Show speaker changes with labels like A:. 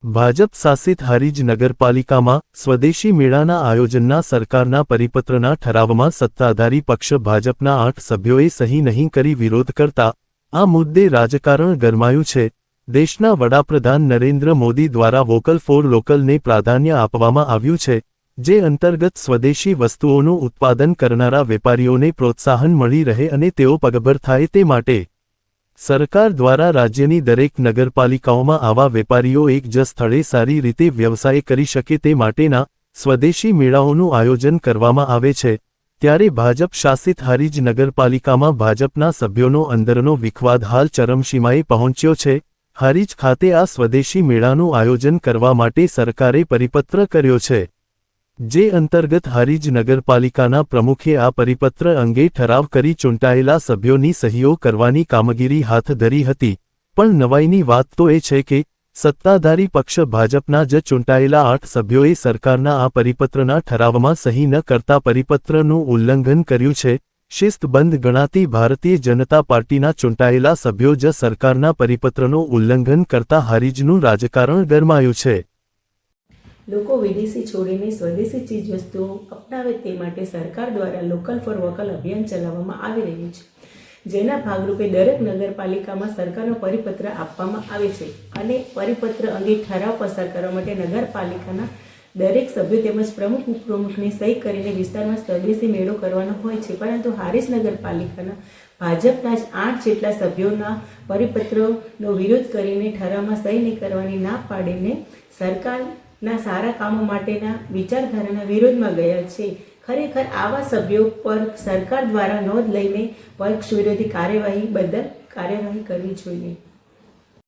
A: ભાજપ શાસિત હારીજ નગરપાલિકામાં સ્વદેશી મેળાના આયોજનના સરકારના પરિપત્રના ઠરાવમાં સત્તાધારી પક્ષ ભાજપના 8 સભ્યોએ સહી નહીં કરી વિરોધ કરતા આ મુદ્દે રાજકારણ ગરમાયું છે। દેશના વડાપ્રધાન નરેન્દ્ર મોદી દ્વારા વોકલ ફોર લોકલને પ્રાધાન્ય આપવામાં આવ્યું છે, જે અંતર્ગત સ્વદેશી વસ્તુઓનું ઉત્પાદન કરનારા વેપારીઓને પ્રોત્સાહન મળી રહે અને તેઓ પગભર થાય તે માટે સરકાર દ્વારા રાજ્યની દરેક નગરપાલિકાઓમાં આવા વેપારીઓ એક જ સ્થળે સારી રીતે વ્યવસાય કરી શકે તે માટેના સ્વદેશી મેળાઓનું આયોજન કરવામાં આવે છે। ત્યારે ભાજપ શાસિત હારીજ નગરપાલિકામાં ભાજપના સભ્યોનો અંદરનો વિખવાદ હાલ ચરમસીમાએ પહોંચ્યો છે। હારીજ ખાતે આ સ્વદેશી મેળાનું આયોજન કરવા માટે સરકારે પરિપત્ર કર્યો છે, જે અંતર્ગત હારીજ નગરપાલિકાના પ્રમુખે આ પરિપત્ર અંગે ઠરાવ કરી ચૂંટાયેલા સભ્યોની સહીઓ કરવાની કામગીરી હાથ ધરી હતી। પણ નવાઈની વાત તો એ છે કે સત્તાધારી પક્ષ ભાજપના જ ચૂંટાયેલા 8 સભ્યોએ સરકારના આ પરિપત્રના ઠરાવમાં સહી ન કરતા પરિપત્રનું ઉલ્લંઘન કર્યું છે। શિસ્તબદ્ધ ગણાતી ભારતીય જનતા પાર્ટીના ચૂંટાયેલા સભ્યો જ સરકારના પરિપત્રનું ઉલ્લંઘન કરતા હારીજનું રાજકારણ ગરમાયું છે।
B: લોકો વિદેશી છોડીને સ્વદેશી ચીજવસ્તુઓ અપનાવે તે માટે સરકાર દ્વારા લોકલ ફોર વોકલ અભિયાન ચલાવવામાં આવી રહ્યું છે, જેના ભાગરૂપે દરેક નગરપાલિકામાં સરકારનો પરિપત્ર આપવામાં આવે છે અને પરિપત્ર અંગે ઠરાવ પસાર કરવા માટે નગરપાલિકાના દરેક સભ્યો તેમજ પ્રમુખ ઉપપ્રમુખની સહી કરીને વિસ્તારમાં સ્વદેશી મેળો કરવાનો હોય છે। પરંતુ હારીજ નગરપાલિકાના ભાજપના જ 8 જેટલા સભ્યોના પરિપત્રનો વિરોધ કરીને ઠરાવમાં સહી નહીં કરવાની ના પાડીને સરકારના સારા કામો માટેના વિચારધારાના વિરોધમાં ગયા છે। ખરેખર આવા સભ્યો પર સરકાર દ્વારા નોંધ લઈને પક્ષ વિરોધી કાર્યવાહી બદલ કાર્યવાહી કરવી જોઈએ।